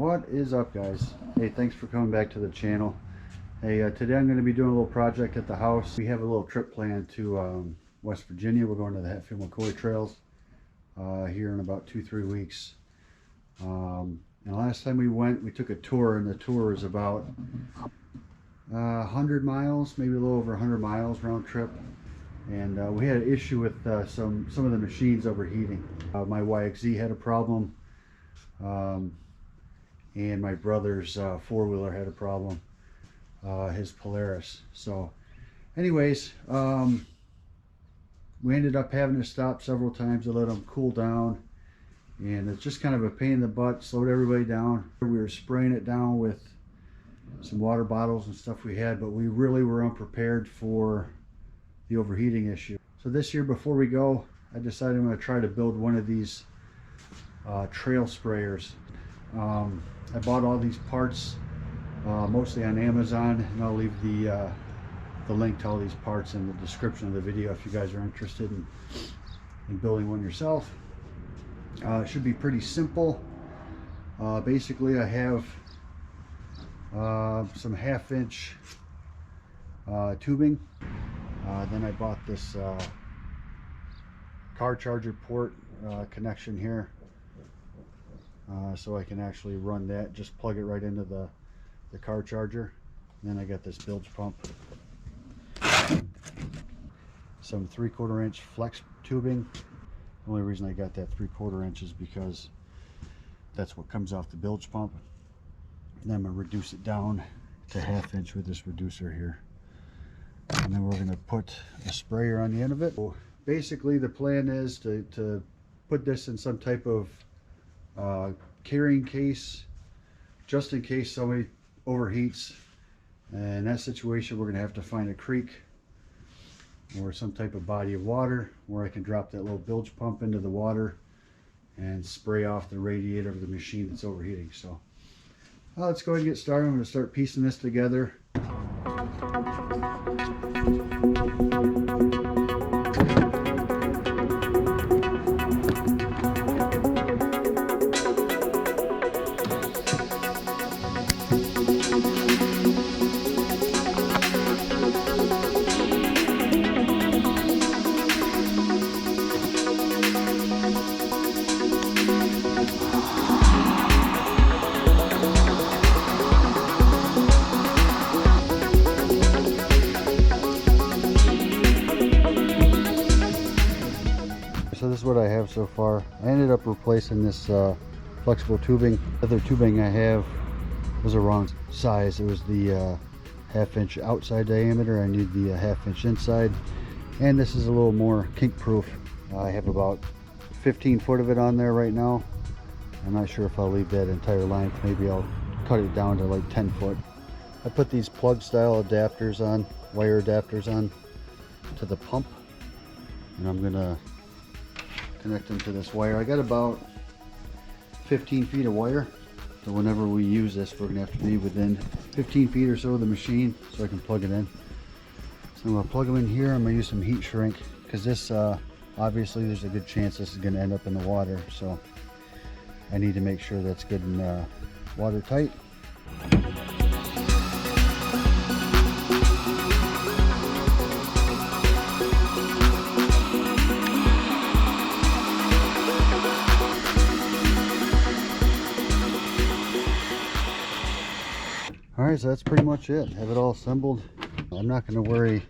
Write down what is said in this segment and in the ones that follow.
What is up, guys? Hey, thanks for coming back to the channel. Hey, today I'm going to be doing a little project at the house. We have a little trip planned to West Virginia. We're going to the Hatfield McCoy trails here in about 2-3 weeks. And last time we went, we took a tour, and the tour is about 100 miles, maybe a little over 100 miles round trip. And we had an issue with some of the machines overheating. My YXZ had a problem. And my brother's four-wheeler had a problem, his Polaris. So anyways, we ended up having to stop several times to let them cool down, and it's just kind of a pain in the butt. Slowed everybody down. We were spraying it down with some water bottles and stuff we had, but we really were unprepared for the overheating issue. So this year, before we go, I decided I'm going to try to build one of these trail sprayers. I bought all these parts mostly on Amazon, and I'll leave the link to all these parts in the description of the video if you guys are interested in building one yourself. It should be pretty simple. Basically, I have some 1/2-inch tubing. Then I bought this car charger port connection here. So I can actually run that, just plug it right into the car charger. And then I got this bilge pump, some 3/4 inch flex tubing. The only reason I got that 3/4 inch is because that's what comes off the bilge pump. And then I'm going to reduce it down to 1/2 inch with this reducer here. And then we're going to put a sprayer on the end of it. So basically the plan is to put this in some type of carrying case, just in case somebody overheats. And in that situation, we're going to have to find a creek or some type of body of water where I can drop that little bilge pump into the water and spray off the radiator of the machine that's overheating. So let's go ahead and get started. I'm going to start piecing this together. So this is what I have so far. I ended up replacing this flexible tubing. The other tubing I have was the wrong size. It was the 1/2 inch outside diameter. I need the 1/2 inch inside. And this is a little more kink proof. I have about 15 foot of it on there right now. I'm not sure if I'll leave that entire length. Maybe I'll cut it down to like 10 foot. I put these plug style adapters on, wire adapters on to the pump. And I'm gonna connect them to this wire. I got about 15 feet of wire, so whenever we use this, we're gonna have to be within 15 feet or so of the machine so I can plug it in. So I'm gonna plug them in here. I'm gonna use some heat shrink because this obviously there's a good chance this is gonna end up in the water, so I need to make sure that's good and watertight. Alright, so that's pretty much it. Have it all assembled. I'm not going to worry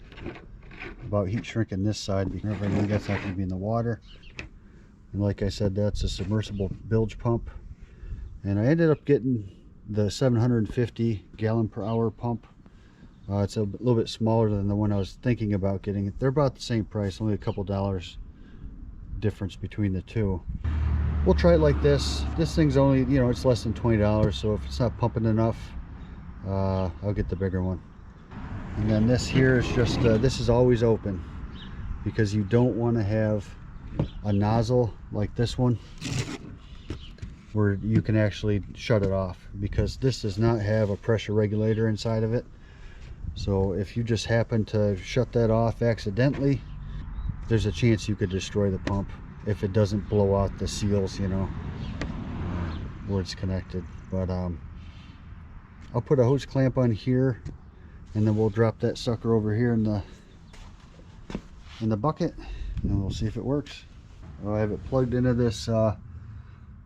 about heat shrinking this side because everything that's not going to be in the water. And like I said, that's a submersible bilge pump. And I ended up getting the 750 gallon per hour pump. It's a little bit smaller than the one I was thinking about getting. They're about the same price, only a couple dollars difference between the two. We'll try it like this. This thing's only, you know, it's less than $20, so if it's not pumping enough, I'll get the bigger one. And then this here is just this is always open because you don't want to have a nozzle like this one where you can actually shut it off, because this does not have a pressure regulator inside of it. So if you just happen to shut that off accidentally, there's a chance you could destroy the pump if it doesn't blow out the seals, you know, where it's connected. But I'll put a hose clamp on here, and then we'll drop that sucker over here in the bucket, and we'll see if it works. I have it plugged into this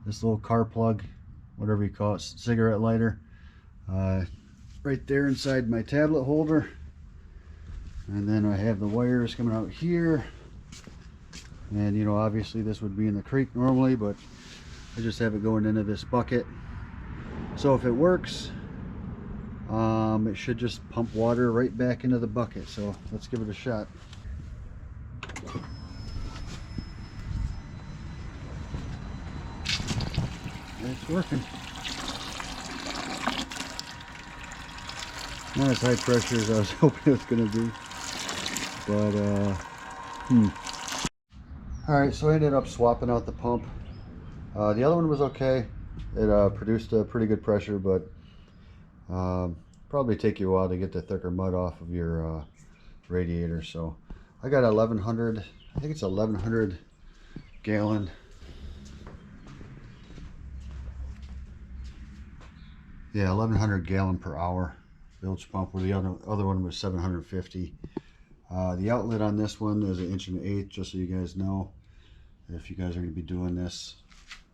this little car plug, whatever you call it, cigarette lighter, right there inside my tablet holder. And then I have the wires coming out here, and you know, obviously this would be in the creek normally, but I just have it going into this bucket. So if it works, it should just pump water right back into the bucket. So let's give it a shot. It's working. Not as high pressure as I was hoping it was going to be, but Alright, so I ended up swapping out the pump. The other one was okay. It produced a pretty good pressure, but probably take you a while to get the thicker mud off of your radiator. So I got 1100, I think it's 1100 gallon. Yeah, 1100 gallon per hour bilge pump, where the other one was 750. The outlet on this one is 1 1/8 inch, just so you guys know. If you guys are going to be doing this,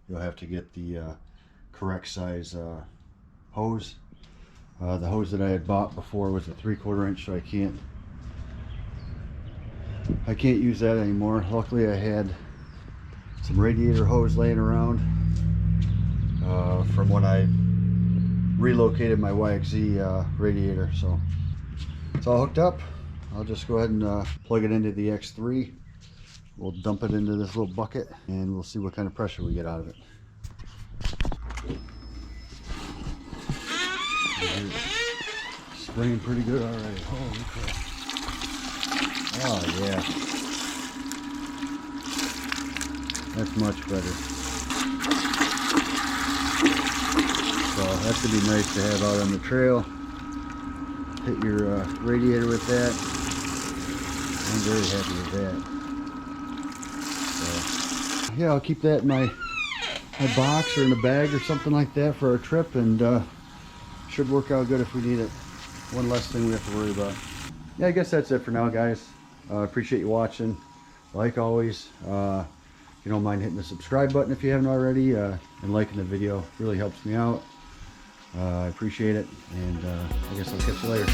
you'll have to get the correct size hose. The hose that I had bought before was a 3/4 inch, so I can't use that anymore. Luckily I had some radiator hose laying around from when I relocated my YXZ radiator, so it's all hooked up. I'll just go ahead and plug it into the X3. We'll dump it into this little bucket, and we'll see what kind of pressure we get out of it. Spraying pretty good already. Holy crap. Oh yeah. That's much better. So that could be nice to have out on the trail. Hit your radiator with that. I'm very happy with that. So, yeah, I'll keep that in my box or in a bag or something like that for our trip, and should work out good if we need it. One less thing we have to worry about. Yeah, I guess that's it for now, guys. Appreciate you watching. Like always, if you don't mind hitting the subscribe button if you haven't already, and liking the video. Really helps me out. I appreciate it, and I guess I'll catch you later.